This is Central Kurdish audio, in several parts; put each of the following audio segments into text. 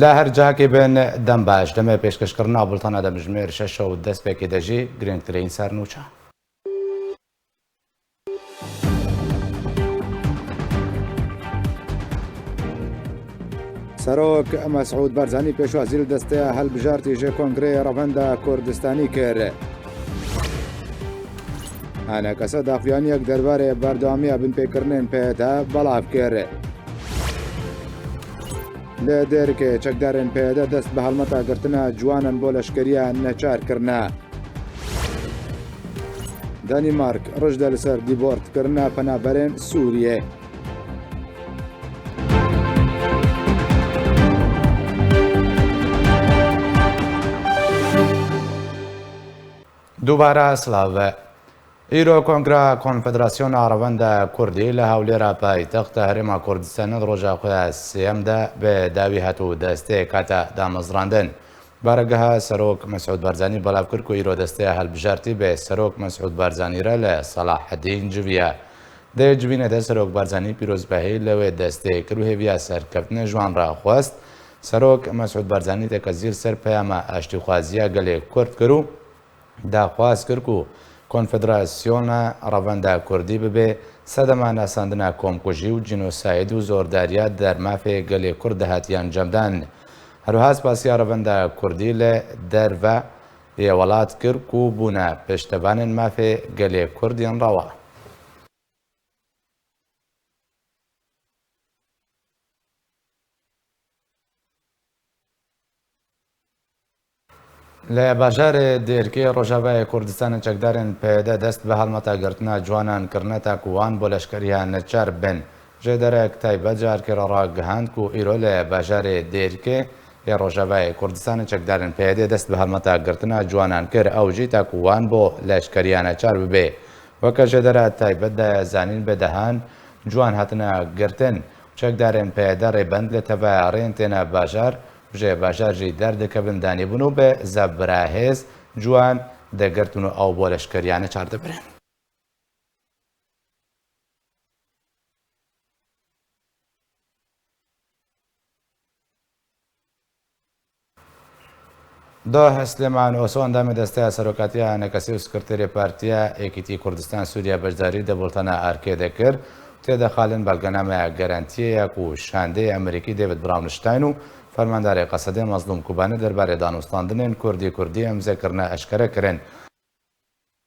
لا هەرجاکێ بێن دەم باش دەمێ پێشکەشکردنا بڵتانە دەمژمێر 6 و دەست پێکی دەژی گرنگترین سەرنوچە. سەرۆک مەسعود بەرزانی پێشوازی لە دەستەیە هەڵبژارتیژێ کۆنگرەی ڕەڤەندە کوردستانی کرد. هەنە کەسە داخوایانیەک دەربارەی بەردەوامیە بنپێکردنێن پێدا بەڵاو کرد. لە دێرکێ چەکدارên پێدە دەست بە هەڵمەتا گرتنە جوانن بۆ لەشکریە نەچارکردنا. دانیمارک ڕژدە لەسەر دیبۆرتکردنە پەنابەرێن سووریێ. دووبارە سلااوە. ئیرۆ کۆنگرا کۆنفدراسیۆنا ڕەڤەندە کوردی لە هەولێرە پایتەختە هەرێما کوردستانت ڕۆژە خۆیان سێەمدا بە داوی هاتوو دەستەیە کاتە دامەزراندن. بارەگەها سەرۆک مەسعود بەرزانی بەڵاو کرد و ئیرۆ دەستەیە هەڵبژارتی بێ سەرۆک مەسعود بەرزانیرە لە سەلاحەدین جویە. دەیەجبینەدە سەرۆک بەرزانی پیرۆزبەهەی لەوێ دەستەیە کرد و هێویە سەرکەوتنە ژوان ڕاخواست. سەرۆک مەسعود بەرزانی دەکە زیر سەر پەیامە ئاشتیخوازیە گەلێک کورد کرد و داخواز کرد و کۆنفدراسیۆنە ڕەڤەندە کوردی ببێ سەدەما ناساندنە کۆمکوژی و جینۆساید و زۆرداریە دەرمافێ گەلێ کورد دەهاتیان جەمدان. هەروها سپاسیا ڕەڤەندە کوردی لە دەرڤە لێوەڵات کرد و بوونە پشتەبانن مافێ گەلێ کوردیان ڕەوە. لە باژارێ دێرکێ ڕۆژاوای کوردستانە چەکدارن پێدە دەست بە هەڵمەتا گرتنە جوانان کردنە تاکووان بۆ لەشکریان نەچار بن. ژێدەرێک تایبەت جارکێرە ڕاگەهاند و ئیرۆ لە باژارێ دێرکێ لە ڕۆژاوای کوردستانە چەکدارن پێدێ دەست بە هەڵمەتا گرتنە جوانان کرد ئەوژی تاکووان بۆ لەشکریان نەچار ببێ. وەکە ژێدەرە تایبەتدا زانین بەدەهان جوان هاتنە گرتن چەکدارێن پێدە ڕێبەند لە تەڤایاڕێن تێنە باژار ژێ باژارژی دەردەکە بندانی بوون و بە زەبراهێز جوان دەگرتون و ئەو بۆ لەشکریانە چار دەبرێن. دا سلێمان ئۆسۆ ئەندامی دەستەیە سەرۆکاتیە نەکەسی و سکرتێری پارتیە یەکیتی کوردستان سووریا بەشداری دەبڵتەنە ئارکێ دەکرد تێدەخالن بەڵگەنامەیە گەرانتیەیەک و شاندەی ئەمریکی دێوید براونشتاین و فەرمانداری قەسەدەی مەزلوم کوبانە دەربارەی دانوستاندنên کوردی ئەمزێکردنە ئەشکەرە کرن.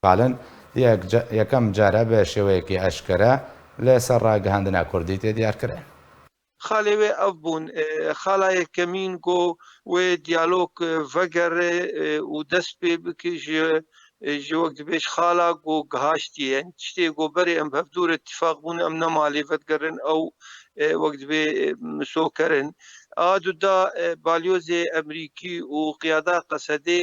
خالن یەکەم جارە بە شێوەیەکی ئەشکەرە لەسەر ڕاگەهاندنە کوردی تێدیارکرێن. خاڵێ وێ ئەف بوون خاڵایە کەمین گۆ وێ دیالۆگ ڤەگەڕێ و دەست پێ بکش ji wek dibêj xala got gihiştiye tiştê goberê em hevdûr itîfaq bûn em nemalê vedgerin ew wek dibê misokerin a du da balyozê Emerîkî û qiyada Qesedê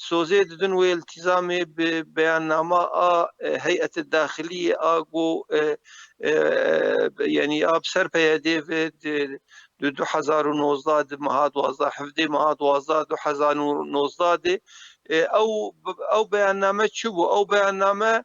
sozê didin wê iltîzamê bi beyannama a heyetê daxiliyê a got yanî a bi ser peyedê ve di 2019 di meha 12 hevdê meha 12 2019 de ew beyanname çi bû ew beyanname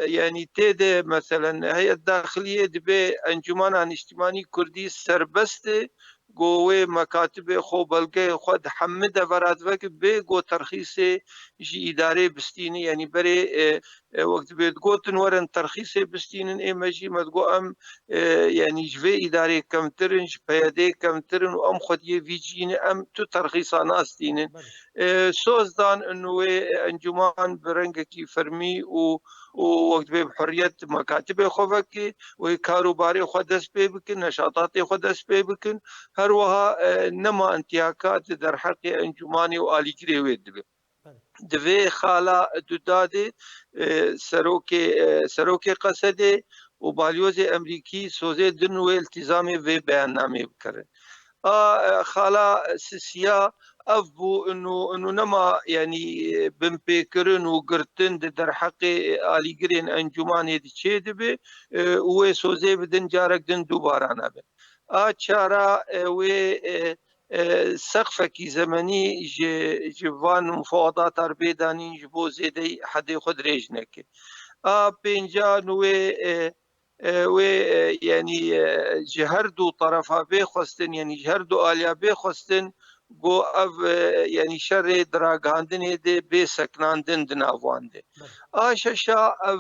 yanî têde meselen heyet daxiliyê dibe encûmana niştimanî Kurdî serbest e got wê mekatibê xwe belgeyê xwe dihemide veradivek bê got terxîsê ji îdarê bistînî yanî berê wek dibê digotin werin terxîsê bistînin ême jî me digot em yanî ji vê îdarê kemtirin ji peyedê kemtirin û em xwediyê vîcîne em tu terxîsa nastînin soz dan wê encûman bi rengekî fermî û wek dibê bi hurriyet mekatibê xwe vekê wê karûbarê xwe dest pê bikin neşatatê xwe dest pê bikin her wiha nema intihakat derheqê encûmanê û alîgirê wê dibe. Di vê xala du dadê serokê Qesedê û balyozê Emerîkî sozê din wê iltîzamê vê beyannamê bikirin. Xala sisiya ev bû û nema yanî binpêkirin û girtin di derheqê alîgirên encûmanê de çê dibe û wê sozê bidin carek din dubara nebe. A çara wê seqfekî zemenî ji van mufadatar bêdanîn ji bo zêdeyî hedê xwe dirêj neke. A pênca wê و يعني جهردو طرفها بخستن يعني جهردو آليا بخستن بو اف يعني شر دراغاندن دي بسكناندن دنافوان دي آشاشا اف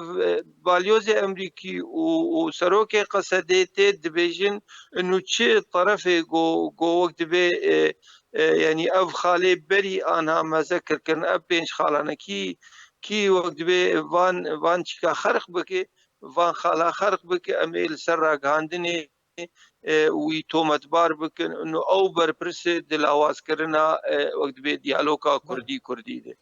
باليوز امريكي وسروكي قصديتي دبيجن انو چه طرف جو وقت بي يعني اف خالي بري انا ما ذكر كن اب بينش خالنا كي وقت بي وان چكا خرق بكي وان خالا خرق بكي اميل سر غاندني وی تومتبار بکن انه او برپرس دل آواز کرنا وقت به دیالوگا کردی ده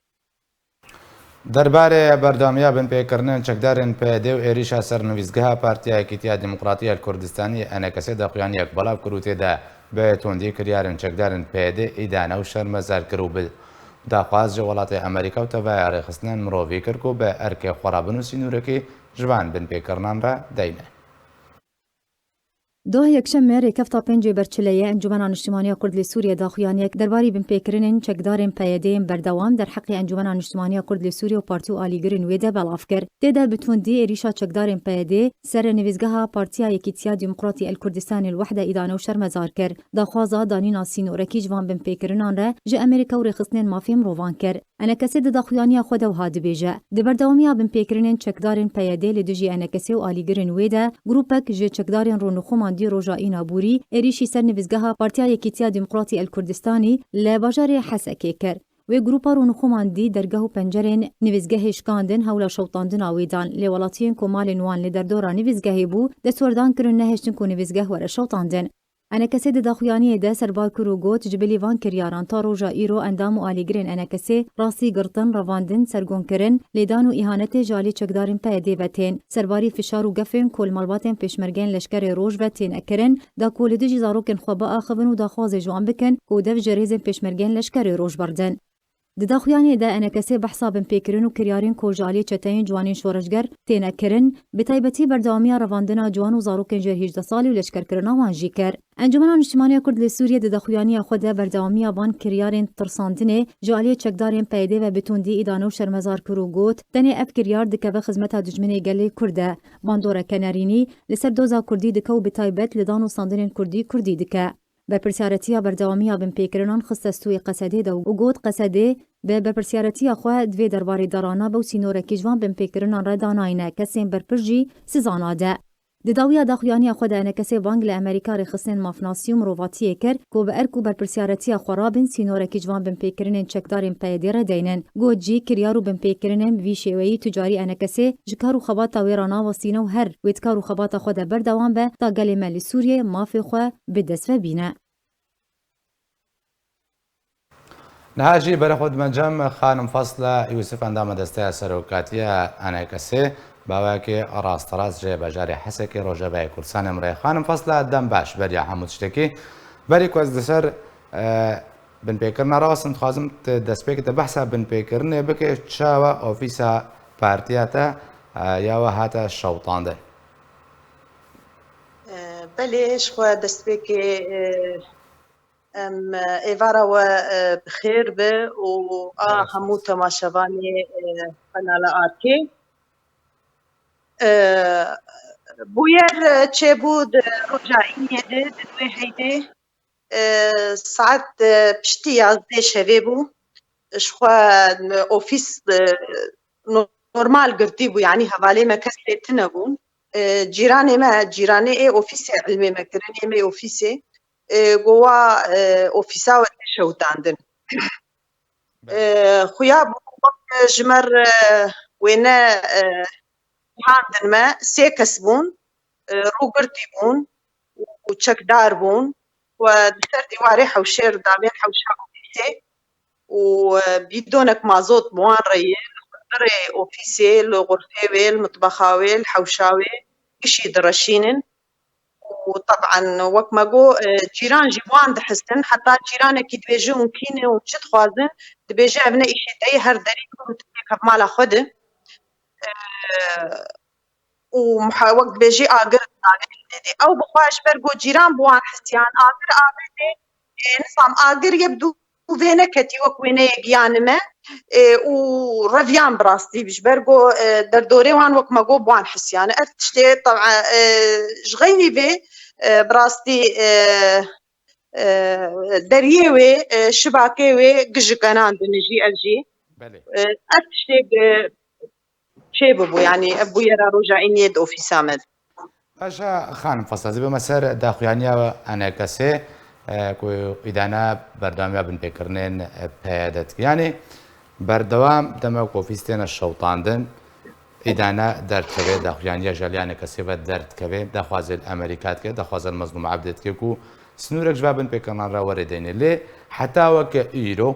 دەربارەی بەردامیە بنپێکردن چەکدارن پێدێ و عێریشە سەرنوویستگەها پارتیا یەکێتیە دیموکراتیە کوردستانی ئەنەکەسێ دەخوایانیەک بەڵاو کرد و تێدا بە توندی کریارن چەکدارن پێدێ ئیدانە و شەرمەزار کرد و داخوازی وڵاتی ئەمریکا و تەڤای ڕێخستنان مرۆڤی کرد و بە ئەرکێ خۆرابن و سینوورەکەی ژوان بنپێکردنان را دەینە. دوه یکشنبه ریکفتا پنج برچلیه انجمن اجتماعی کرد لسوریه داخویانیک درباری بنپیکرینن چکدارن پیادین بردوام در حق انجمن اجتماعی کرد لسوریه و پارتی آلیگرین ویده بلاف کرد. دیده بتوندی ایریشا چکدارن پیاده سر نویزگاه پارتیا یکیتیا دموکراتی الکردستان الوحده ایدانه و شرمزار کرد. داخوازا دانینا سینورکی جوان بنپیکرینان را جه امریکا و رخصنین مافیم روان کرد. انکسی داخویانی خود و هاد بیجه. دبردوامیا بنپیکرینن چکدارن پیاده لدوجی انکسی و آلیگرین ویده گروپک جه چکدارن رو نخومان دی روژا اینابوری ایریشی سر نویزگاه پارتیا یکیتیا دموکراتی الکردستانی لباجار حسکی کرد و گروپا رو نخوماندی درگاه و پنجرین نویزگاه شکاندن هولا شوطاندن آویدان لولاتین کمال نوان لدردورا نویزگاهی بو دستوردان کرن نهشتن کو نویزگاه ور شوطاندن. انکسی داخویانی ده سربار کرو گوت جبلی وان کریاران تا روژا ایرو اندام و آلیگرین انکسی راسی گرتن رواندن سرگون کرن لیدان و ایهانت جالی چکدارن پیده و تین سرباری فشار و گفن کل مالباتن پیشمرگین لشکر روژ و تین اکرن دا کول دو جزاروکن خوابا آخبن و دا خواز جوان بکن که دف جریزن پیشمرگین لشکر روژ بردن. داخویانی ده انکسی بحثا بنپیکرین و کریارین کوجالی چتین جوانین شورشگر تین کرن بتایبتی بردامی رواندنا جوان و زاروکن جر 18 سالی و لشکر کرنا وانجی کر. انجمن اجتماعی کرد لسوریه داخویانی خود بردامی وان کریارین ترساندنه جالی چکدارین پیده و بتوندی ادانه و شرمزار کرو گوت تنی اف کریار دکه و خدمت دجمنه گلی کرده باندورا کنارینی لسر دوزا کردی دکه و بتایبت لدان و ساندنین کردی دکه. بپرسیارتیا بردامی بنپیکرنان خستستوی قصده دو و گوت قصده به بپرسیارتیا خو دوی درباری درانا بو سینورکی جوان بنپیکرنان را داناینه کسین برپرجی سزاناده. دداویا داخویانی خود انکسی وانگل امریکا رخصن مافناسی و مروواتی کر کو به ارکو برپرسیارتیا خرابن سینورکی جوان بنپیکرنن چکدارن پیدیر دینن گو جی کریارو بنپیکرنن وی شوی تجاری انکسی جکارو خبات ویرانا و سینو هر ویتکارو خبات خود بردوام به تا گلی ملی سوریه مافی خو بدست و بینه. نهاجی برای خود منجم خانم فصل یوسف اندام دسته سروکاتی انکسی باوی که راست جه بجاری حسی که روژه بای کردستان امره خانم فصل دم باش بریا حمود شتکی بری که از دسر بنپیکرنا راستند خوازم دست پیکت بحثا بنپیکرنه بکه چاوا اوفیسا پارتیاتا یا و هاتا شوطانده بلش خو دست پیک ام ایوارا و بخیر به و همو تماشاوانی قنال آرکی بویر چه بود رجعینیه ده دوی هیده ساعت پشتی 11 شوه بو شخوا اوفیس نورمال گرتی بو یعنی حواله ما کسی تنه بون جیرانه ای اوفیس علمی مکرنه ای اوفیسه گوا اوفیسا و شوتاندن خویا بو جمر وینا هاندن ما سه کس بون روگرتی بون و چکدار بون و دسر دیواری حوشیر دامین حوشا اوفیسه و بیدونک مازوت بوان رئیه اوفیسه لغرفه ویل مطبخه ویل حوشاوي كشي درشينن وطبعا وقت ما جو جيران جيبوان دحسن حتى جيرانك يتبيجوا ممكن ومشت خوازن تبيجي ابنا إشي أي هر دريك وتبيك مالا خده وقت بيجي آقر أو بخواش برقو جيران بوان حسيان آقر دي نظام آقر يبدو وينكتي وكوينة يقيان ما و ڕەڤیان بڕاستی بژبەرگۆ دەردۆرێوان وەکمەگۆ بوان حسیانە ئەف تشتێ طبعا ژغەینی بێ بڕاستی دەریێوێ شباکێوێ گژەکەنان دنژی ئەڤژی ئەف تشتێک چێ ببوو یعنی ئەف بوویەرە ڕۆژائینیە ئۆفیسامەد باشە خانم فەسەزی بە مەسەر داخوایانیاوە ئەنە کەسێ ئیدانە بەردەوامیە بنپێکردنێن پێدەتیانێ بەردەوام دەمە کۆفیستێنە شەوتاندن ئیدانە دەردکەوێت داخوایانیە ژەلیانە کەسێ بە دەردکەوێت دەخوازێت ئەمریکاتکە دەخوازن مەزلوم عەبدێتکێک و سنوورێک ژوا بنپێکردنانڕە وەرەدەینێ لێ حتاوەکە ئیرۆ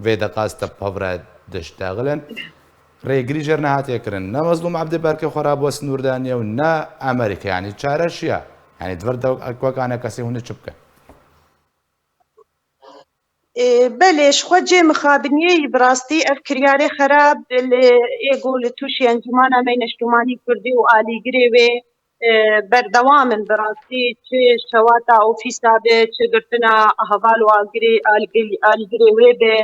vê deqasite pevre dişteğilin rêgirî jêr nehatiyekkirin ne mezlûm Ebdê berkê xwe ra bo Snûrdaniye û ne Amerîka yanî çare şi ye yanî divir wekane kesê hûn çi bikin بەێ خۆ جێ مخابنیەی بڕاستی ئەف کریارێ خەراب ئێگۆ لە تووشی ئەنجومانە مەی نەشتومانی کوردی و ئالیگرێ وێ بەردەوامن بڕاستی چ شەواتا ئۆفیسا بێ چ گرتنا هەواڵ و ئالیگرێ وێ بێ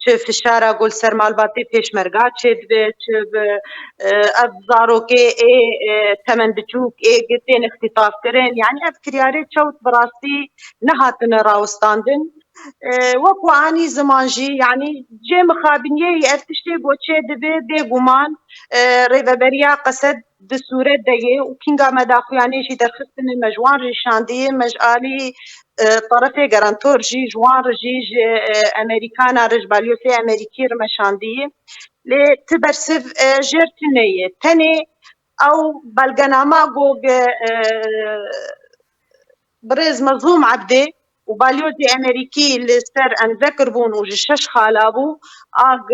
چ فشارە گۆل سەرمالباتی پێشمەرگا چێت بێ چ ئەف زارۆکێ تەمەند بچووک گرتێن اختیتافکردن یعنی ئەف کریارێ چەوت بڕاستی نەهاتنە ڕاوستاندن وەکوانی زمانژی یعنی جێ مخابنیەی ئەف تشتێ بۆ چێ دەبێ بێگومان ڕێڤەبەریا قەسەد دەسوورەت دەیێ و کینگا مەداخویانێژی دەرخستن مەژوان ڕێشاندیە مەژعالی طرفê gerantor jî ji wan re jî ji Amerîkana re ji balyosê Amerîkî re meşandiye lê ti bersiv jêr tune ye tenê ew belgenama got birêz Mezlûm Ebdê û balyozê Amerîkî li ser em vekiribûn û ji 6 xala bû ag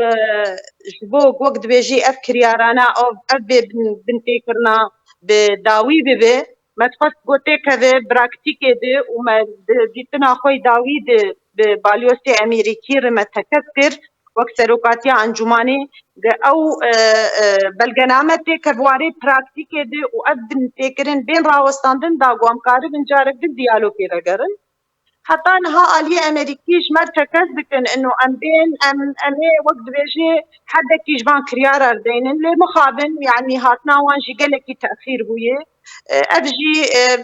ji bo wek dibêjî ev kiryarana ev bê binpêkirina bi dawî bibe me dixwest gotêkeve praktîkê de û me dîtina xwe dawî de bi balyosê Amerîkî re me tekez kir wek serokatiya encûmanê ew belgename têkev warê praktîkê de û ev binpêkirin bên rawestandin dago em karibin carek din diyalogê vegerin heta niha aliyê Amerîkî ji me tekez dikin û em bên em ê wek dibêjê hedekî ji van kiryara dayînin lê mixabin yanî hatina wan jî gelekî texîr bûye ev jî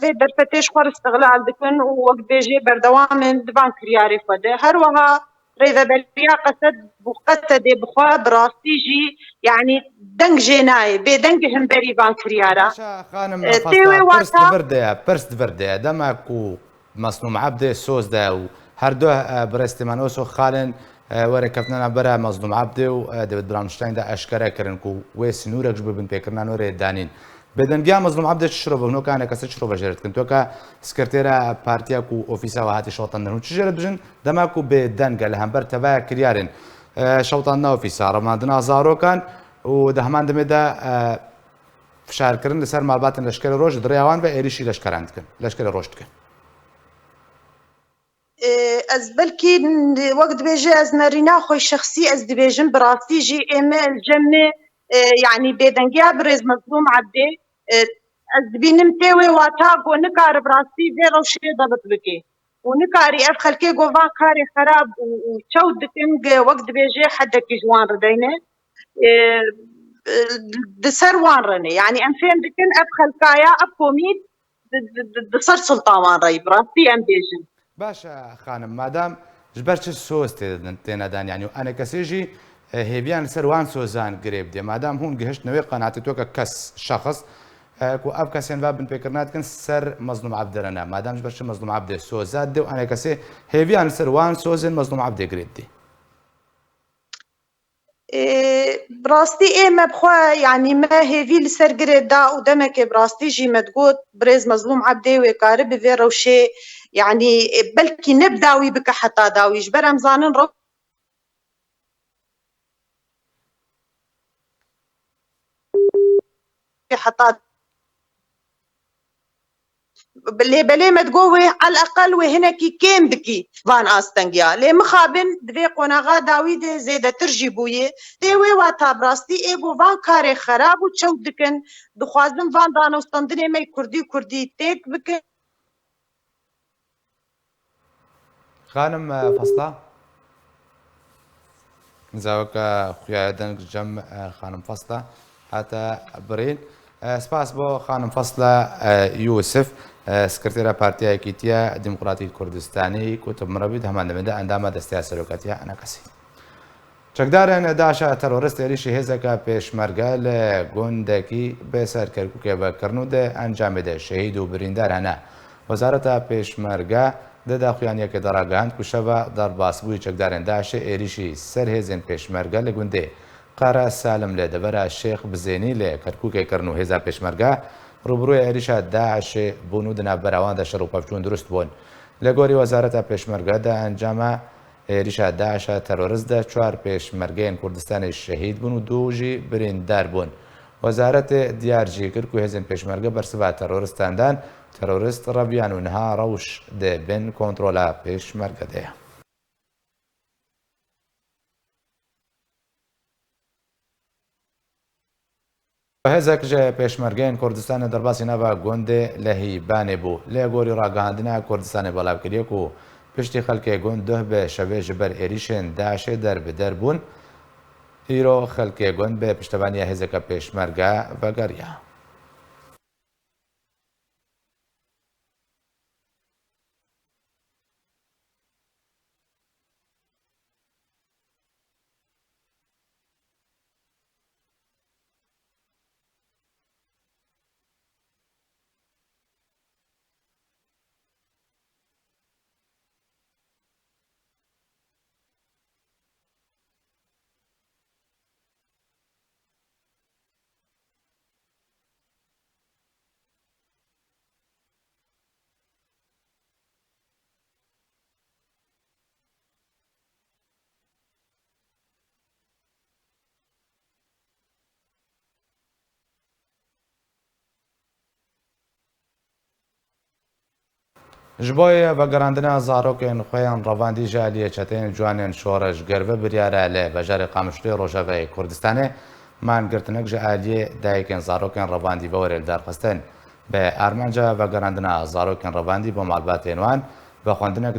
vê derfetê ji xwe istiqlal dikin û wek dibêjê berdewamin di van kiryarê xwe de her wiha rêveberiya qesed bû qesedê bixwe bi rastî jî yanî deng jê nayê bêdengî hemberî van kiryara pirs divirde dema ku Mezlûm Ebdê soz de û her du birêstîman oso xalên werekeftina bera Mezlûm Ebdê û David Bramstein de eşkere kirin ku wê sinûrek ji bo binpêkirina nûrê danîn bêdengiya Mezlûm Ebdê çi şirov hunokane kesê çi şirov jêr dikin toka sekretêra partiya ku ofîsa we hatî şewtandin hûn çi jêr dijin dema ku bêdeng li hember tevaya kiryarên şewtandina ofîsa remandina zarokan û di heman demê de fişarkirin li ser malbatên leşkerê roj diriya wan ve êrişî leşkeran dikin leşkerê roj dikin ez belkî wek dibêje ez nerîna xwe şexsî ez dibêjim bi rastî jî ême cemê yanî bêdengiya birêz Mezlûm Ebdê ez dibînim tê wê wata got nikare bi rastî vê rewşê debit bike û nikarî ev xelkê got van karê xerab û çewt dikin wek dibêje hedekî ji wan re deyne di ser wan re ne yanî em fêm dikin ev xelkaya ev komît di ser sulta wan re bi rastî em bêjin باشە خانم مادام ji ber çi soz tênedan yanî ene kesê jî hêviyan ser wan sozan girêb diye madam hûn gihiştin wê qenatî toke kes şexs ku ev kesên ve binpêkirina dikin ser Mezlûm Ebdê re ne madam ji ber çi Mezlûm Ebdê sozat de û ene kesê hêviyan ser wan sozên Mezlûm Ebdê girêb dî براستی ئێمە بخوا یعنی me hêvî li ser girê da û demekê bi rastî jî me digot birêz Mezlûm Ebdê wê kare bi vê rewşê yanî belkî ne bi dawî bike heta dawî ji ber em zanin heta lêbelê me digot wê eleqel wê hinekî kêm bikî van astengiya lê mixabin divê qonaxa dawî de zêdetir jî bûye tê wê wata bi rastî êgo van karê xerab û çewt dikin dixwazin van danostandinê me kurdî kurdî têk bikin خانم فەسڵا زاوكا خويا دنك جم خانم فصلة حتى برين سپاس بۆ خانم فەسلە یوسف سکرتێرە پارتیای یەکیتیە دیموکراتی کوردستانی کوتبمڕەوی هەماندەمەدا ئەندامە دەستیای سەرۆکەتیە ئەنەکەسی چەکدارێن داشە تەرۆریست ێریشی هێزەکە پێشمەرگە لە گوندێکی بێسەر کەرکووکێ بەکردن و دە ئەنجامێدە شەهید و بریندار هەنا وەزارەتە پێشمەرگە دەداخوایانیەکە دەڕاگەاند کوشەوە دەرباسبووی چەکدارێن داشە ئێریشی سەر هێزن پێشمەرگە لە گوندێ قارە سالم لێ دەبەرە شێخ بزێنی لێ کەرکووکێکردن و هێزا پێشمەرگە ڕوبڕووی ئێریشە داعشێ بوون و دنا بەراواندا شەڕ و پەفچوون دروست بوون لە گۆری وەزارەتە پێشمەرگەدا ئەنجامە ئێریشە داعشە تەرۆریستدا 4 پێشمەرگەیان کوردستانی شەهید بوون و دوژی بریندار بوون وەزارەتێ دیارجی کرد و هێزن پێشمەرگە بەرسبا تەرۆریستاندان تەرۆریست ڕەبیان و نها ڕەوش دەبن کۆنتڕۆلا پێشمەرگەدەیە هێزێک ژێ پێشمەرگەیان کوردستانی دەرباسی ناوە گوندێ لە هیبانێ بوو لێ گۆری ڕاگەاندنا کوردستانی بەڵاوکردیەک و پشتی خەڵکێ گوند دۆه بێ شەوێژ بەر ئێریشێن داشێ دەربدەر بوون ئیرۆ خەڵکێ گوند بێ پشتەوانیە هێزەکە پێشمەرگە بەگەڕیە ji bo vegerandina zarokên xweyan revandî ji aliyê çeteyên ciwanên şoreşgerve biryare li bajarê Qamişloyê Rojavayê Kurdistanê mangirtinek ji aliyê dayîkên zarokên revandî ve werê li derxistin bi armanca vegerandina zarokên revandî bo malbatên wan ve xwendinek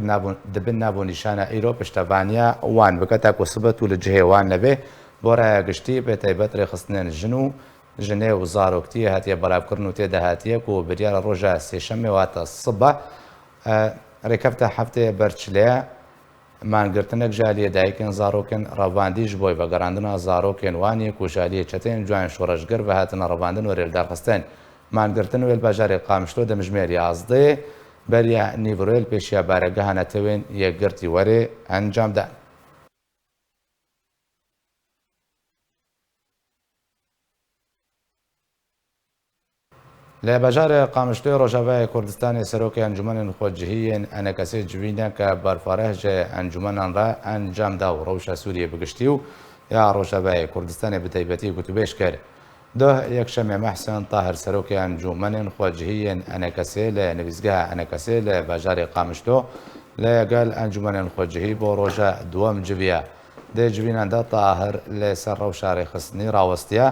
dibin nav û nîşana îro piştevaniya wan bikete ku sibet û li cihê wan nebe boraya giştî bê taybet rêxistinên jin û jinê û zaroktiyê hatiye belavkirin û tê de hatiye ku biryara roja sêşemê wate sibe ڕێکەفتە هەفتەیە بەرچلەیە مانگرتنێک ژالیە دایکن زارۆکن ڕەواندی ji بۆی vegerandina zarokên wanê ku jaliyê çeteyên ciwan şoreşger ve hatine revandin û rêvdarxistin mangirtin wê li bajarê Qamişlo di mijmêr 11 beriya nîvrûyê li pêşiya baregeha netewên yekgirtî werê encam dan. لە بەژارێ قامشلۆی ڕۆژاوای کوردستانی سەرۆکی ئەنجومەنên خۆجهیên ئەنەکەسێ جوینە کە بەرپارەش ئەنجومەنان ڕە ئەنجامدا و ڕەوشە سووریە بگشتی و یا ڕۆژاوای کوردستانی بتایبەتی گوتوبێش کرد دۆه یەکشەمێ مەحسن تاهر سەرۆکی ئەنجومەنên خۆجهیên ئەنەکەسێ لە نویزگەها ئەنەکەسێ لە بەژارێ قامشلۆ لەگەڵ ئەنجومەنên خۆجهی بۆ ڕۆژە دووەم جویە دێ جویناندا تاهر لەسەر ڕەوشە ڕێخستنی ڕاوەستیە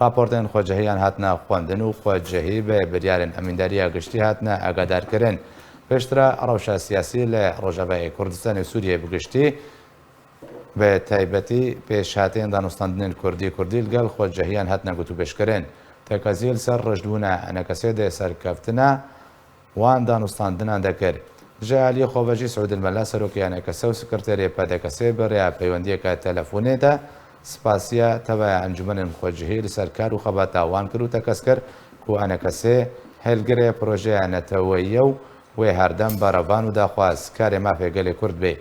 راپۆرتên xwecihîyan hatine xwendin û xwecihî bi biryarên emîndariya giştî hatine agadarkirin. Pêştira rewşa siyasî li Rojavayê Kurdistanê Sûriyê bi giştî bi taybetî pêşhatiyên danûstandinên Kurdî li gel xwecihîyan hatine gotûbêjkirin. Tekazî li ser rijdbûna enekesê dê serkeftina wan danûstandinan dekir. Ji aliyê xwevecî Siûdîl Mella serokê enekese û sekreterê PDKSê bi rêya peywendiyeka telefonê de سپاسیە تەوای ئەنجومەنên خۆجهî li ser kar û xebata wan kir û tekez kir ku enekesê hêlgirê projeya neteweyî û wê herdem berevan û daxwaz karê mafê gelê Kurd bê.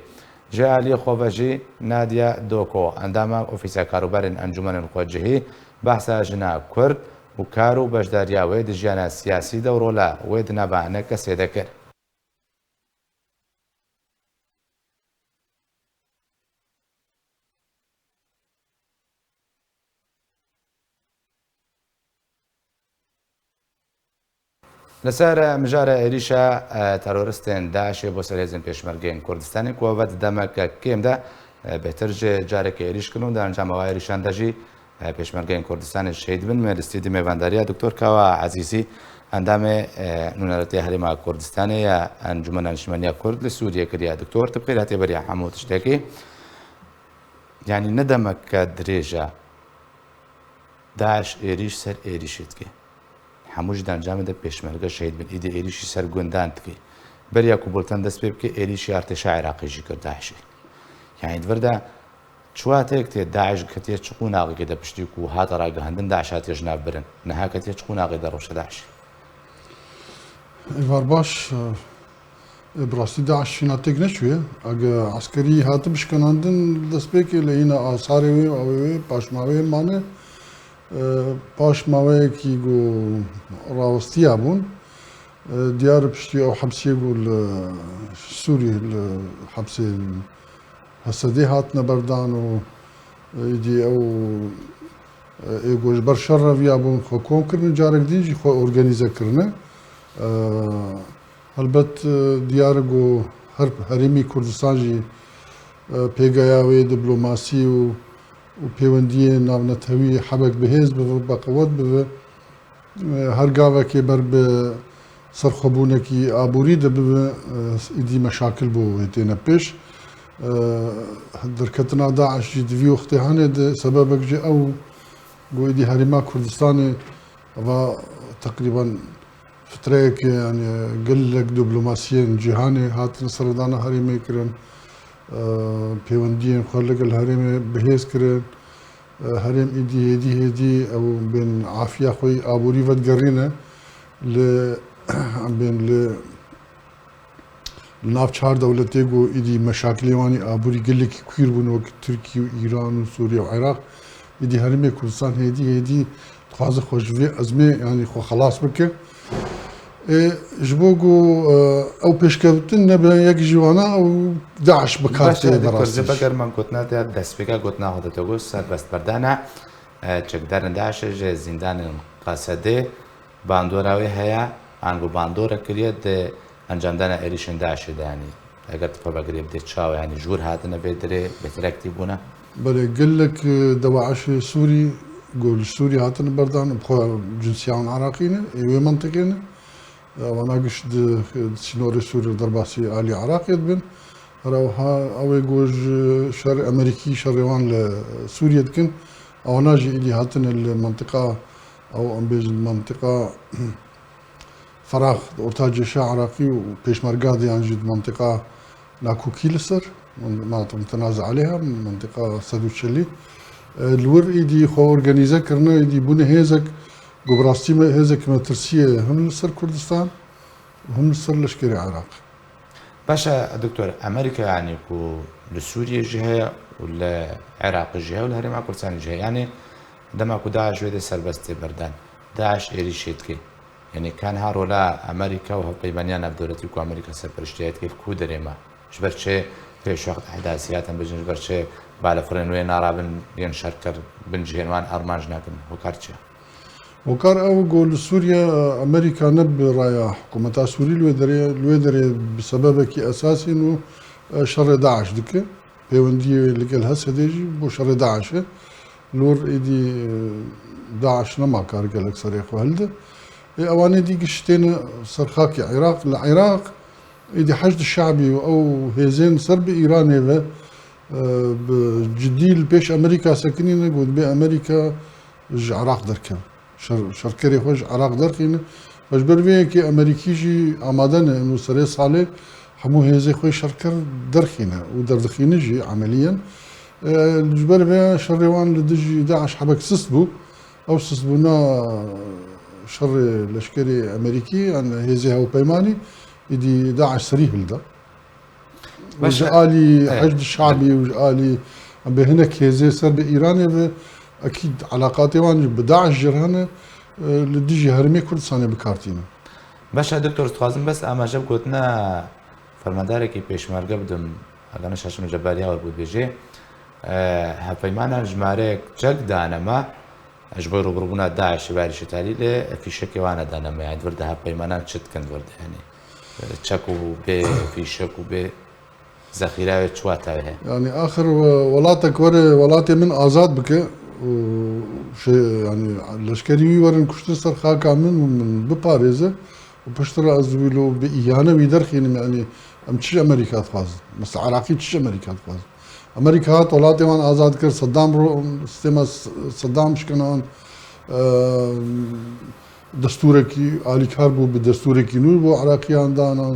Ji aliyê xwevecî Nadia Doko endama ofîsa karûbarên Encûmenên Xwecihî behsa jina Kurd û kar û beşdariya wê di jiyana siyasî de û rola wê di nava enekesê de kir. لەسەر مژارە عێریشە تەرۆریستên داعشê بۆ سەر هێزن پێشمەرگەیەن کوردستانی کووەڤەت دەمەکە کێمدا بهتر جارێکی عێریشکردن و دەنجامەوە عێریشاندا ژی پێشمەرگەیەن کوردستانی شەهید بن مێرستی دی mêڤەنداریە دکتۆر کاوە عەزیزی ئەندامێ نونەرەتی هەرێما کوردستانی یا ئەنجومەنە نیشتیمانیە کورد لە سووریە کردیا دکتۆر تبقیر هاتێ بەریە هەموو تشتێکی يعني ندمك دريجة داعش إيريش سر إيريشتكي حموش دان جامد بيشمرقة شهيد من إيدي إيريشي سر قندان تكي بريا كوبولتان دست بيبكي إيريشي ارتشاع عراقي جيكر داعشي يعني دفردا شواتك تي داعش كتير تشقون آغي كده بشتيكو هاتا راقا هندن داعش هاتي جناب برن نها كتير تشقون آغي دروش داعش إيفار باش براستی داعش فينا تقنا شوية اگه عسكري هاتبش كان عندن دست بيكي لهينا آثاري وي اوي باش ماوي مانه باش ماوي كي جو راوستيا بون ديار بشتي او حبسي يقول سوري الحبسي هسدي هاتنا بردان و يدي او يقول برشرف يا بون خو كونكرن جارك ديجي خو اورجانيزا كرنا البت ديارجو هرمي كردستان جي بيغاياوي دبلوماسي و وبيوندي ناونتوي حبك بهز بقوات به هر گاوه که بر به سرخوبونه کی آبوری دب ایدی مشاکل بو هتینا پیش درکتنا داعش جدوی وقتی هنه ده سببك جي او گو ایدی هرما كردستان و تقريبا فتره يعني قلك دبلوماسيين جهاني هات سردانا هرمي كرن بيوندين خلق الهرم بهيز كرن هرم ايدي او بين عافيه خوي ابوري فتقرينا ل بين ل ناف چهار دولتي جو ايدي مشاكل واني ابوري قلك كثير بن وقت تركيا وايران وسوريا وعراق ايدي هرمي كردستان هدي تخاز خوشوي ازمه يعني خو خلاص بك جبوجو او بيشكبتن نبا يك جوانا او داعش بكارتي براسي بكر من كتنا دست بك كتنا هذا تقول سر بس بردانا چقدر داعش زندان قصده باندوراوي هيا انگو باندورا كريد انجام دانا اريشن داعش يعني اگر تفا بقريب دي تشاو يعني جور هاتنا بيدري بتركتي بونا بل قال لك دواعش سوري قول سوري هاتنا بردان بخو جنسيان عراقيين ايوه منطقيين وانا قش سينوري سوري ضرباسي علي عراق يدبن راوها او يقول شر امريكي شروان لسوريا دكن او ناجي اللي هاتن المنطقه او ام بيج المنطقه فراغ اورتاج شا عراقي وبيش مرقاضي عن جد منطقه لاكو كيلسر مناطق متنازع عليها منطقه سادوتشلي الور ايدي خو اورجانيزا كرنا ايدي بونه هيزك قبراستي ما هيزك مترسيه هم لسر كردستان وهم لسر لشكري العراق. باشا دكتور امريكا يعني كو لسوريا جهه ولا العراق جهه ولا هرم كردستان جهه يعني دما كو داعش ويدي سربستي بردان داعش ايريشيتكي يعني كان هارولا امريكا وهبيبانيانا بدولتي كو امريكا سربرشتيات كيف كو دريما جبرتشي في وقت احداثيات بجن جبرتشي بالفرن وين عربن ينشركر بن جهنوان ارمانج ناكن وكارتشا وكار او قول سوريا امريكا نب رايا حكومة سوريا الويدري بسببك اساسي انه شر داعش دكه بيوندي لقال هسه ديجي بو شر داعش لور ايدي داعش نما كار قال لك صريخ وهلده اواني دي قشتين صرخاكي عراق العراق ايدي حشد الشعبي او هيزين صرب ايراني بجديل بيش امريكا ساكنين يقول بامريكا عراق دركن شركري خوش عراق دركين باش بروي امريكي جي امادن انه سري صالح همو هيزي خوي شركر درخينا ودرخينا جي عمليا الجبر بها شريوان لدجي داعش حبك سسبو او سسبونا شر لشكري امريكي عن هيزي هاو بيماني يدي داعش سريه لده وجالي حشد الشعبي وجالي بهناك هيزي سر بايراني اكيد علاقاتي وان بداعش جرهنه لديجي هرمي كردستاني بكارتينا باشا دكتور تخازم بس اما جب قلتنا فرمداركي بيشمرقه بدم انا شاشم جباليا وربود بيجي هفيمانا جمارك جك دانما اجبروا بربونا داعش بارش تالي له في شك وانا دانما يعني ورده هفيمانا تشت كان ورده يعني تشكو بي في شكو بي ذخيره تشواتا يعني اخر ولاتك ولاتي من ازاد بك وشي يعني لشكري ورن كشتر صار خاكا من بباريزه وبشترى ازويلو بايانا ويدرخين يعني امشي امريكا تفاز بس عراقي تشي امريكا تفاز ئەمریکا هات وڵاتیان ئازاد کرد سەدام سیستێمە سەدام شکنان دەستورێکی ئالیکار بوو بە دەستورێکی نور بۆ عراقیان دانان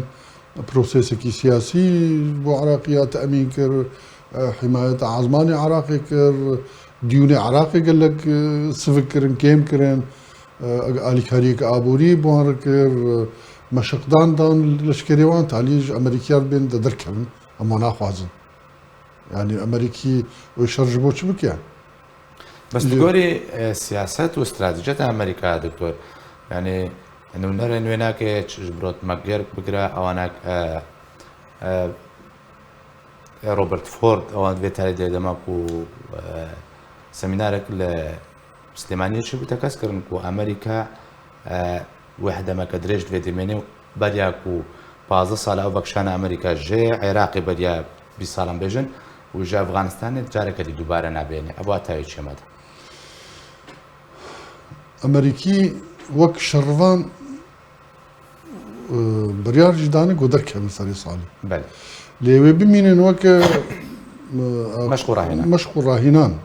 پرۆسێسێکی سیاسی بۆ عراقیا تەمین کرد حمایەتە عازمانی عراقی کرد دیونی عراقی گەلک سڤک کردن کێم کردن ئالیکاریەکە ئابووری بۆوان کرد مەشقداندان لەشکریوان تالیژ ئەمریکیان بێن دەدەرکەون ئەمە ناخوازن يعني امريكي ويشرج بوش بكيان بس تقولي سياسات واستراتيجيات امريكا دكتور يعني انه نرى انه هناك جبروت ماكير بقرا او هناك روبرت فورد او فيت هذا دماكو سيمينارك لسليمانيه شو بتكسكرنكو امريكا وحده ما قدرش فيدي مني بدياكو بعض صال او بكشان امريكا جي عراقي بديا بسالم بيجن وجا افغانستان جارك اللي دوباره نابيني ابو تاي شمد امريكي وك شرفان بريار جداني قدر كم صار صالي بل لي بمين وك مشكور هنان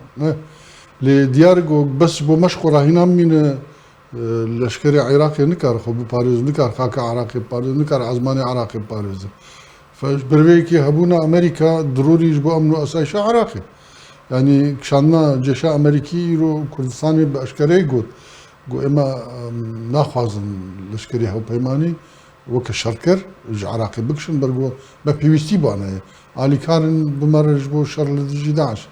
لي ديارجو بس بو مشكور هنان من العسكري عراقي نكر خو بباريس نكر خاكا عراقي باريس نكر عزماني عراقي باريس فبرويكي هبونا امريكا ضروري يجبو امنو اسايش عراقي يعني كشانا جيش امريكي رو كردستاني باشكري قد قو اما ناخوازن الاشكري هو بيماني وك الشركر عراقي بكشن برقو با بي سي بانا علي كارن بمر جبو شر لدجي داعش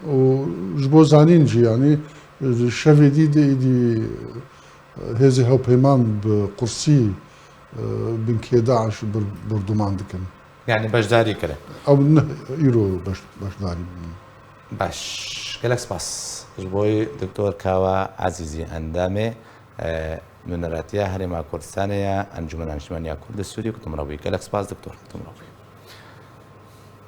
وجبو زانين جي يعني الشافي دي هذي هو بيمان بقرصي بنكي داعش بردومان دكن يعني باشداري كده او يرو باشداري باش كلاكس باس جبوي دكتور كاوا عزيزي اندامي من راتيا هرما كردستانيا انجمن انشمانيا كرد السوري كنتم روي كلاكس باس دكتور كنتم روي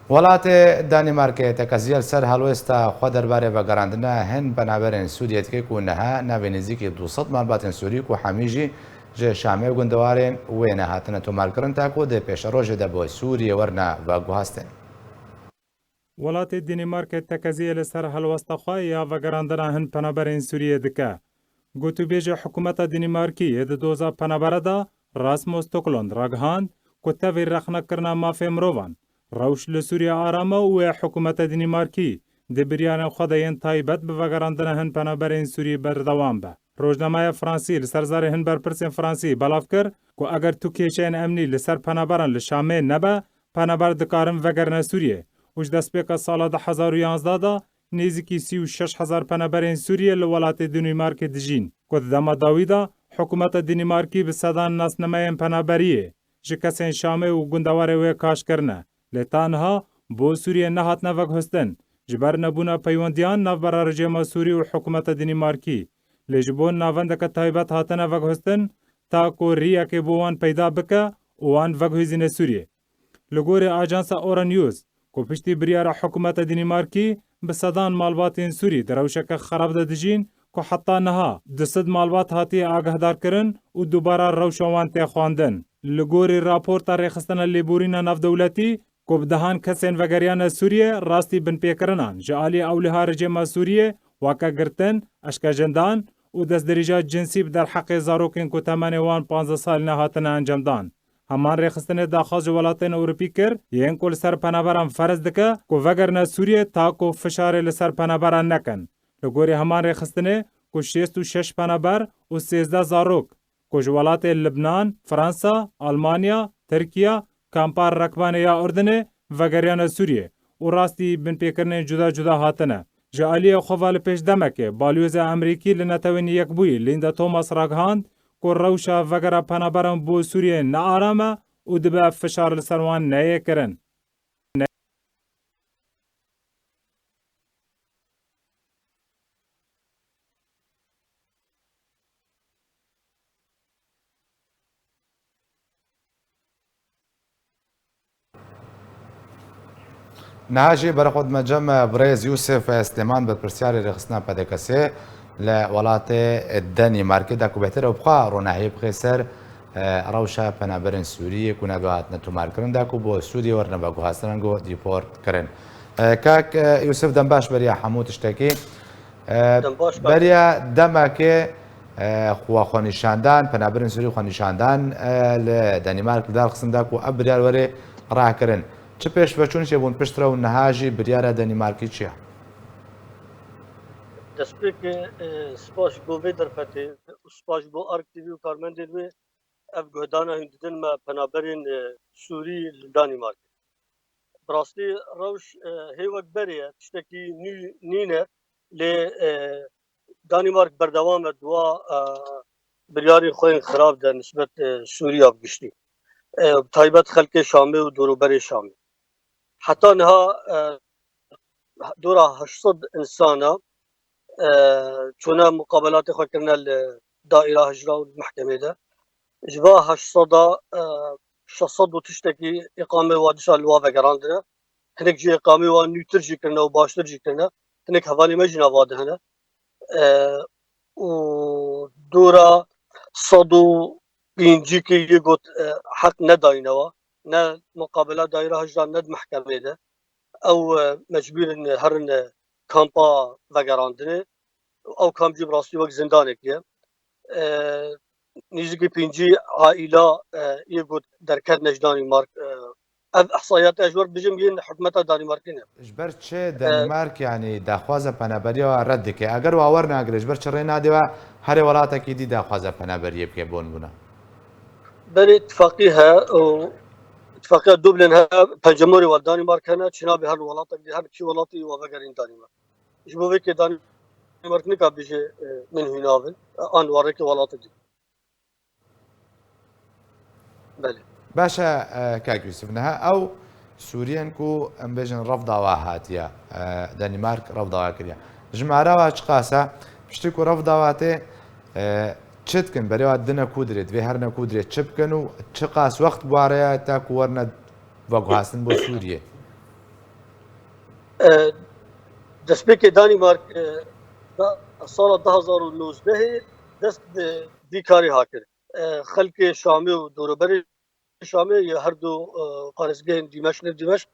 ولات دانمارك تکزیل سر هلوستا خود درباره و گراندنا هن بنابرین سوریت که کنها نوینزیکی 200 مالبات سوری کو حمیجی جه شامه گندوارن و نه هاتنه تو مالکرن تاکو ده پیش روز ده با سوریه ورنا و گوهستن ولات دانمارک تکزیل سر هلوستا خویا و گراندنا هن بنابرین سوریه دکه گوتو بیج حکومت دانمارکی د دوزا پنابردا راسموس توکلوند راگهاند کوتا وی رخنا کرنا مافه مروان روش لسوريا آرامه و حکومت دنمارکی د بریان خدایان تایبت به وگراندن هن پنابرین سوری بردوام به. روزنامه فرانسی لسرزار هن برپرسین فرانسی بلاف کر که اگر تو کشین امنی لسر پنابران لشامه نبه پنابر دکارم وگرن سوریه. وش دست به که سال 2011 دا نزدیکی 36,000 پنابرین سوریه لولات دنمارک دجین. که دما داویدا حکومت دنمارکی به صدان ناس نمایم پنابریه. جکسین شامه و گندواره و کاش کرنه. لتانها بو سوریه نهات نوک هستن جبر نبونا پیوندیان نو برا رژیم سوری و حکومت دنمارکی لجبون ناوندک تایبت هاتن وک هستن تا کو ریا که بوان پیدا بکه وان وک هزین سوریه لگور آژانس اورا نیوز کو پشتی بریار حکومت دنمارکی به صدان مالبات سوری دروشک خراب دجین کو حتی نها دسد مالبات هاتی آگهدار کرن و دوباره روشوان ته خواندن لگور راپورت رخصتن لیبورین ناف دولتی کوب دهان کسین وگریان سوریه راستی بن پیکرنان جالی اولها رژیم سوریه واقع گرتن اشکاجندان و دست دریجات جنسی در حق زاروکین کو تمنوان 15 سال نهاتن انجام دان همان رخصتن داخل ولاتین اروپی کر یین کل سر پنابران فرض دکه کو وگرن سوریه تا کو فشار لسر پنابران نکن لگوری همان رخصتن کو 66 پنابر و 13 زاروک کو ولات لبنان فرانسا آلمانیا ترکیه کامپار رکبانه یا اردنه وگریان سوریه و راستی بن پیکرنه جدا جدا هاتنه جالی خوال پیش دمکه بالوز امریکی لنتوین یک بوی لیندا توماس راگهاند که روشا وگره پنابران بو سوریه نه آرامه و دبه فشار لسروان نه کرن. نهاجي برخود مجمع بريز يوسف سليمان بالبرسياري رخصنا بدكسي لولات الدنمارك داكو بهتر وبخا روناهي بخسر روشا پنابرن سوري كنا دوات نتو ماركرن داكو بو سوري ورنا باكو هاسترنگو ديپورت کرن کاک یوسف دەمباش بەریا هەموو تشتێکی دەمباش بەریا دەمەکێ خوا خۆنیشاندان پەنابەرین سووری خۆنیشاندان لە دەنیمارک داخستندا و ئە بریار وەرێ ڕاکردن چ پێش بەچوون شێ بوون پشترە و نەهاژی بریارە دەنیمارکی چییە؟ دەستپێکێ سپاش بۆ vê derfetê û spas بۆ Ark TV û karmendên wê ev guhdana hûndidin me penaberên Sûrî li Danîmarkê. Bi rastî rewş hêwek berê ye tiştekî nîne lê Danîmark berdewam e duwa biryarên xwe yên xirab de nisbet Sûriya giştî. Taybet xelkê Şamê û dûroberê Şamê. Heta niha dora 800 insana çûne muqabelatê xwe kirine li daîra hijra û mehkemê de. Ji va 800 600 û tiştekî îqamê wa dişa li wa vegerandine. Hinek jî îqamê wan nûtir jî kirine û baştir jî kirine. Hinek hevalê me jî nava dihine. û dora 105 yê got heq nedayînewa. Ne muqabela daîra hijra ne di mehkemê de. Ew mecbûrin herin kampa vegerandinê. Ew kamp jî bi rastî wek zindanekî ye. Nêzîkî 5 aîla yê got derketine ji Danîmark. Ev ihsayat ji wer bijim yên hikûmeta Danîmarkê ne. ji ber çê Danimark yanî daxwaza penaberiyê wa red dike eger wa wernagire ji ber çi rê nadîwe herê welatekî dî daxwaza penaberiyê bike bon bûne. Berê ittifaqî he û ittifaqiya Dublin he pencemorê wa Danîmark hene çînabê her welatek her kî welatî wa vegerîn Danîmark. Ji bo vê Danîmark nika bêje min hûnavin an warekî welatê dî. Belê. باشە کاک یوسف نەها ئەو سووریان و ئەم بێژن ڕەفداوا هاتیە دەنیمارک ڕەفداوا کردە ژمارەوە چ قاسە پشتی و ڕەفداواتێ چتکن بەرەوە دنە کودرێت وێ هەر نەکودرێت چ بکەن و چ قاس وەخت بوارەیە تاکو وەرنە وەگوهاستن بۆ سووریە دەستپێکێ Danîmark sala 2019 dest vî karê hakir. Xelkê Şamê û dûroberê Şamê ya her du qarizgehên Dîmeşk li Dîmeşk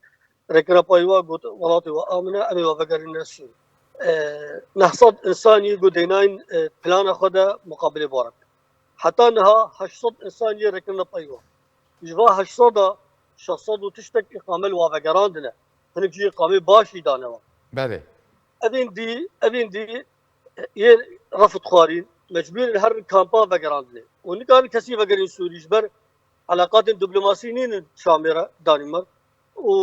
rekina payî wa got welatê wa amine em ê wa vegerîne Sûrî. 900 insanî got dênayên plana xwe de muqabilê barak. Heta niha 800 insanî rekina payî wa. Ji va 800 600 û tiştek îqame li wa vegerandine. Hinek jî îqamê başî dane wa. Belê. Evên dî yê refit xwarîn mecbûr her kampa vegerandine. û nikarin kesî vegerîn Sûrî ji ber علاقاتên diplomasî nînin Şamê re Danîmark û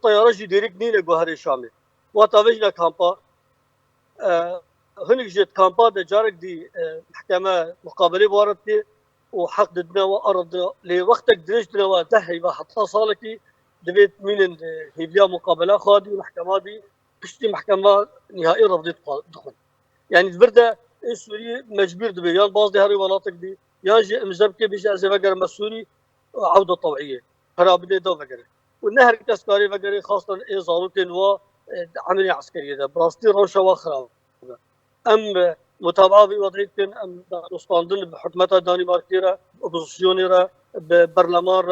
tayara jî dêrîk nîne guherê Şamê. Wata vê jîna kampa hinek ji kampa de carek dî mehkeme muqabelê waretê û heq didine we aradine lê wextek dirêj dine we 10 heyva heta salekî divê mînin hêviya muqabela xadî mehkema dî piştî mehkema nihayî revdê dixwin. Yani bir de Sûrî mecbûr dibe yan baz de herî welatek dî yan jî imza bike bêje ez ê vegerime Sûrî عودة طوعية قرابة دو فقرة والنهر كسكاري فقرة خاصة إزالتين و عملية عسكرية ده براستي روشة وخراب أم متابعة في وضعيتين أم نصطاندن بحكمتها دانيماركيرا أوبوزيسيونيرا ببرلمان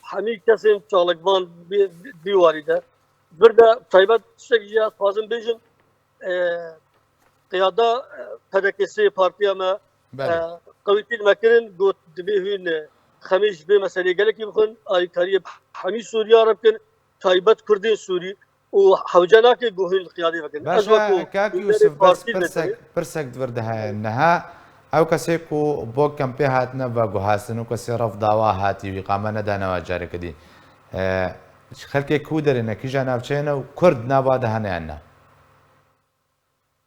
حمي كسين شالقبان بيواردة برده طيبات شكجيا فازم بيجن قيادة PDK'si partiya me قويتين مكرن قوت دبيهن خميش بي مسألة قالك يمكن أي كاريب حمي سوريا ربكن تايبت كردين سوري وحوجناك جوهين القيادة فكن. باشا كاك يوسف بس برسك دفردها إنها أو كسيكو بوك كم بيهاتنا بجوهاسنو كسي رفض واهاتي وقامة ندانا وجارك دي. خلك كودر إنك يجانا بشينا وكرد ناباده هنينا.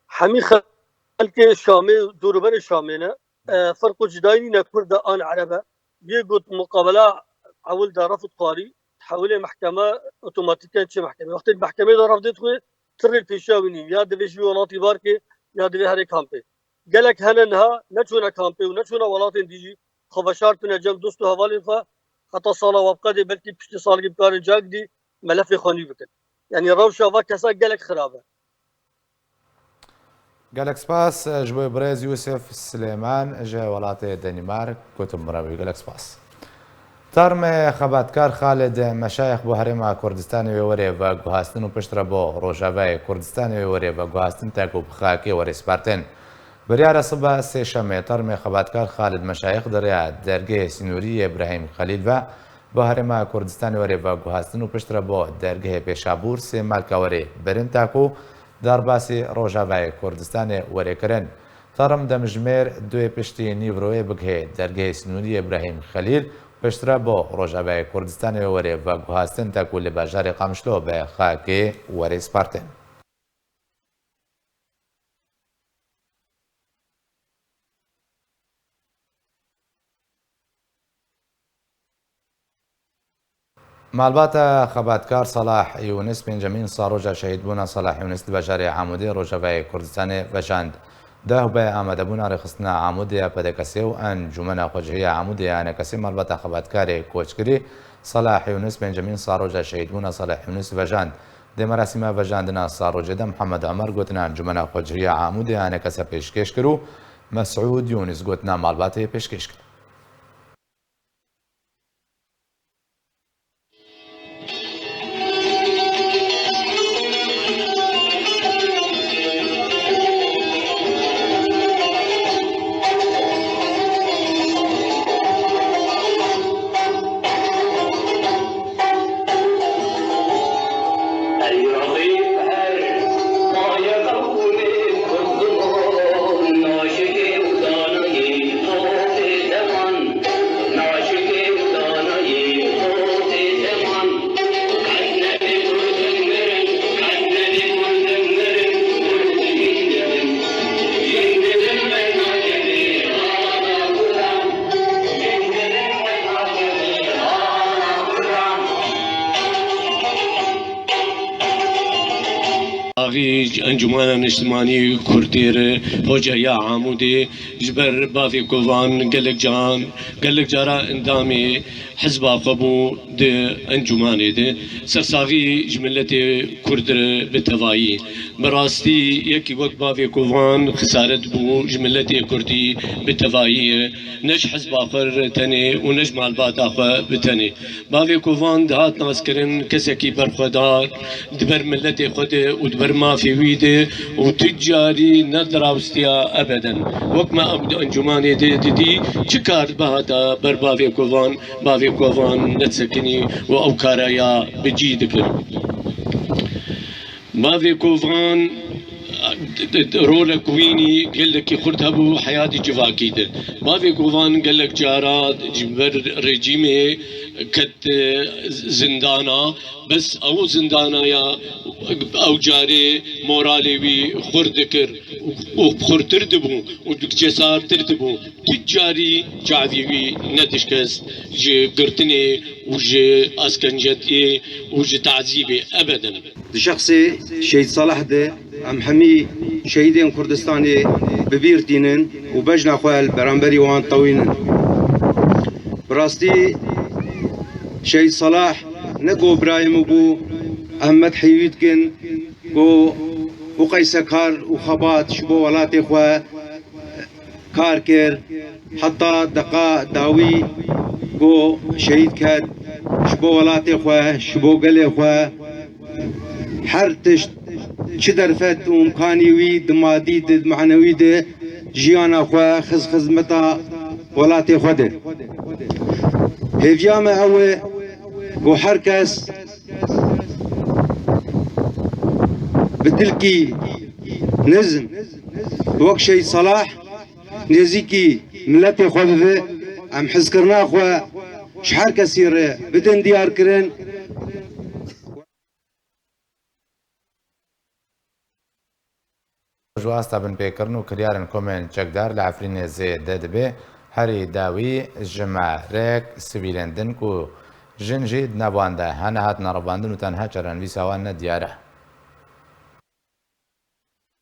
حمي خلك شامي دوربر شامينا فرق جدايني نكرد آن عربة. يقول مقابلة حول ده رفض قاري تحولي محكمة اوتوماتيكيا شي محكمة وقت المحكمة ده رفضت خوي تري الفيشاويني يا دبي شي ولاتي باركي يا دبي هري كامبي قالك هنا انها نتشونا كامبي ونتشونا ولاتي ديجي خبشارتنا جنب دوستو هوالي فا حتى صالة وابقادي بلكي بشتي صالة بكاري جاك دي ملف خاني بكن يعني روشة وكسا قالك خرابة قالك سباس جبوي بريز يوسف سليمان جا ولاتي دنمارك كتب مراوي قالك سباس تارم خباتکار خالد مشایخ بۆ هەرێما کوردستانی وێوەرێ بە گوهاستن و پشترە بۆ ڕۆژاوای کوردستانی وێوەرێ بە گوهاستن تاک و بخاکی وەرەسپارتن. بریارە سبە سێشەمێ تارمێ خەباتکار خالد مەشایخ دەریا دەرگەی سینووری ئیبراهیم خەلیل بە هەرێما کوردستانی وەرێ بە گوهاستن و پشترە بۆ دەرگەهێ پێشابور سێ مالکەوەرێ برن تاک و دارباسی ڕۆژاوای کوردستانی وەرێکردن. تارم دەمژمێر دوێ پشتی نیڤڕۆیە بگهێ دەرگەهێ سینووری ئیبراهیم خەلیل پشترە بۆ ڕۆژاوای کوردستانی وەرێ بە گوهاستن تاکو لە باژاری قامشلۆ بە خاکێ وەرەسپارتن. مالباتە خەباتکار سەلاح یونس پێنجەمین ساڕۆژە شەهیدبوونە سەلاح یونس لە باژاری عامودی ڕۆژاوای کوردستانی بەژاند. داو بە ئامادەبوونا ڕێخستنە عامودەیە پەدەکەسێ و ئەنجومەنە خۆجهەیە عامودەیانەکەسی مالباتە خەباتکارێک کۆچکری سەلاح یونس پێنجەمین ساڕۆژە شەهیدبوونە سەلاح یونس بەژاند. دێمەراسیمە بەژاندنە ساڕۆژێدە محەممەد ئەمەر گوتنە ئەنجومەنە خۆجهەیە عامودەیانەکەسە پێشکەش کرد و مەسعود یونس گوتنە مالباتەیە پێشکەش کرد. انجمن اجتماعی کردیر هوجه عمودی جبر بافی کوان گلک جارا اندامی حزب قبو د انجمنی ده سرساوی جملت کردر بتوایی براستی یکی وقت بافی کوان خسارت بو جملت کردی بتوایی نش حزب آخر تنی و نش مالبات آخر بتنی بافی کوان دهات ناسکرن کسی کی برخدار دبر ملت خود و دبر مافی ویده و تجاری ندراوستیا ابدا وقت ما انجمنی دی چکار بهادا بر بافی کوان نتسکنی و او کاریا بجید کن بافی کوان رول کوینی گلک خورد هبو حیاتی جواکی ده بافی کوان گلک جارات جبر رژیمه کت زندانا بس او زندانا یا او جاره مورالی وی خورد کر و خورتر دبو و جسار تر دبو تجاری جعوی وی ندشکست جه گرتنه و جه اسکنجتی و جه تعذیبه ابدا شخصي شهيد صلاح ده ام حمي شهيدين كردستاني ببيرتينن وبجنا خوال برامبري وان طوينن براستي شهيد صلاح نقو ابراهيم ابو احمد حيويتكن و قيسكار وخبات شبو ولاتي خوا كاركر حتى دقا داوي قو شهيد كاد شبو ولاتي خوا شبو قلي خوا هرتشت چه درفت امکانی وی دمادی د معنوی د جیانا خو خدمتا ولات خوده هیویام او گو هر کس بدلکی نزم وقت شي صلاح نزيكي ملت خوده ام حزكرنا خو شحال كثير بدن ديار كرن جواستا بن پێکردن و کریارن کۆمێن چەکدار لە عفرینێ زێ دەدەبێ هەری داوی ژمارێک سڤیلێندن و ژنجی نەبواندا هەنە هاتنە ڕەباندن و تەنها چەرەنویساوان نەدیارە.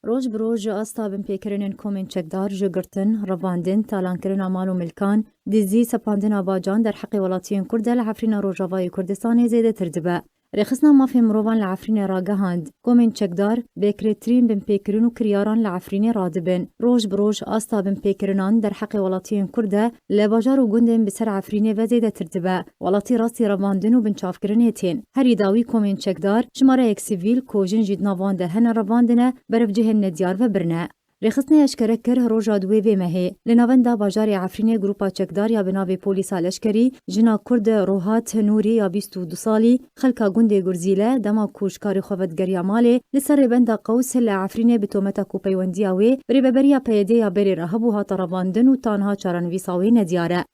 ڕۆژ برۆژ ئاستا بن پێکردنên کۆمên çekdar ji girtin, revandin, talankirina mal û milkan, dizî, sepandina bacan derheqê welatiyên Kurd de li Efrîna Rojavayê Kurdistanê zêdetir dibe. رخصنا مافی مروان لعفرین راگهاند کومن چکدار بکرترین بن پیکرین و کریاران لعفرین رادبن روش بروش آستا بن پیکرینان در حق ولاتیان کرده لباجار و گندن بسر عفرین و زیده ترتبه ولاتی راستی رواندن و بن چافکرنیتین هری داوی کومن چکدار شماره یک سیویل کوجن جید نوانده هن رواندنه برف جهن ندیار و برنه رخصنه اشکره کر روژا دوی و مهی لناوندا باجار عفرین گروپا چکدار یا بناوی پولیسا لشکری جنا کرد روحات نوری یا 22 سالی خلکا گنده گرزیله دما کوشکاری خوفتگری مالی لسر بندا قوس لعفرین بتومتا کو پیوندیاوی بری ببریا پیده یا بری رهبو ها ترواندن و تانها چارن ویساوی ندیاره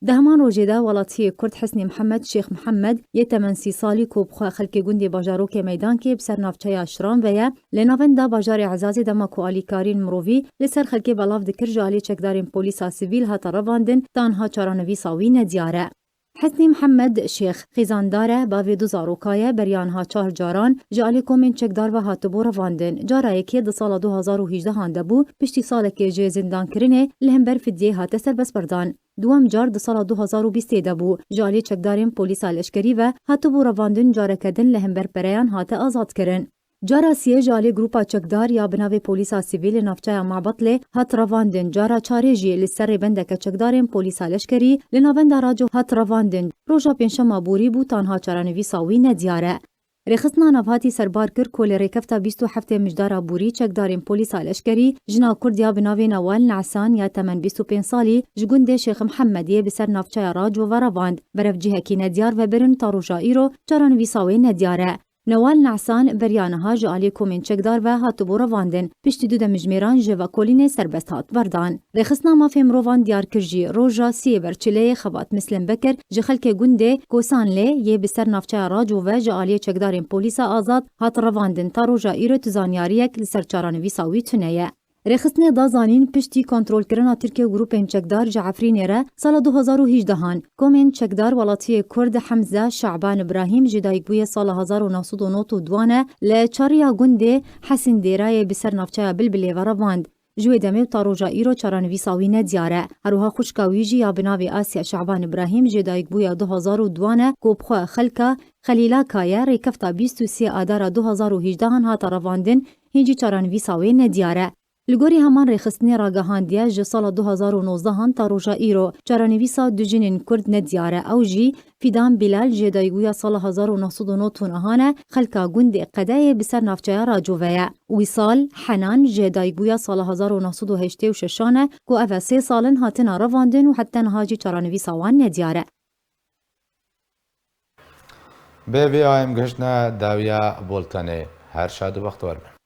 دهمان روجدا ولاتی کرد حسنی محمد شیخ محمد یه 80 سالی کوبخوا خلک گوندی باجارو که میدان که بسر نافچه اشرام ویا لناوندا باجار عزاز دما کو الیکارین مرووی لسر خلک بلاف دکر جالی چکدارین پلیسا سیویل ها ترواندن تانها چارانوی ساوی ندیاره حسنی محمد شیخ خیزانداره باوی دو زاروکایه بریانها 4 جاران جالی کومن چکدار و هاتبو رواندن جارا یکی د سال 2018 هانده بو پشتی سال که جه زندان کرنه لهمبر فدیه هاته سربس بردان دوام جار د سال 2020 ده بو جالی چکدارین پلیسا لشکری و هاتبو رواندن جاره کدن لهمبر پریان هاته آزاد کرن جارا سیه جالی گروپا چکدار یا بناوی پولیسا سیویل نافچه معبطله هات رواندن جارا چاره جی لسر بندک چکدارین پولیسا لشکری لناوند راجو هات رواندن روژا پینشما بوری بو تانها چارانوی ساوی ندیاره رخصنا نفاتی سربار کر کل ریکفتا 27 مجدارا بوری چکدارین پولیسا لشکری جنا کردیا بناوی نوال نعسان یا 25 سالی جگوند شیخ محمدیه بسر نافچه راجو و رواند برف جهکی ندیار و برن تاروژا ایرو چارانوی ساوی ندیاره نوال نعسان بریانها جالی کومن چکدار و هاتبو رواندن پشتی دو دمجمیران جوا کولین سربست هات بردان رخصنا مافی مروان دیار کرجی روژا سی برچله خبات مسلم بکر جخل که گنده کوسان لی یه بسر نافچه راجو و جالی چکدارین پولیسا آزاد هات رواندن تا روژا ایرو تزانیاریک لسر چارانوی ساوی تونهیه رخصنه دازانین پشتی کنترل کرنا ترکیه گروپین چکدار جعفرین را سال 2018 هان کومن چکدار ولاتی کرد حمزه شعبان ابراهیم جدایک بوی سال 1992 لچاریا گنده حسن دیرای بسر نافچه بلبلی و رواند جوی دمه و تاروجا ایرو چارانوی ساوی ندیاره هروها خوشکاویجی یا بناوی آسیا شعبان ابراهیم جدایک بوی 2002 کوبخوا خلکا خلیلا کایا ریکفتا 23 آدار 2018 هان هاتا رواندن هنجی چارانوی ساوی ندیاره لگوری همان رخصتنی راگهاندیه جه سال 2019 هان تا روژا ایرو چارانویسا دو جنین کرد ندیاره او جی فیدان بلال جدایگویا سال 1909 تونهانه خلکا گند قدای بسر نافچه راجوویه ویسال حنان جدایگویا سال 1986 که اوه 3 سالن هاتنا رواندن و حتی نهاجی چارانویسا وان ندیاره به بیایم گشتنا داویا بولتنه هر شاد و وقت ورمه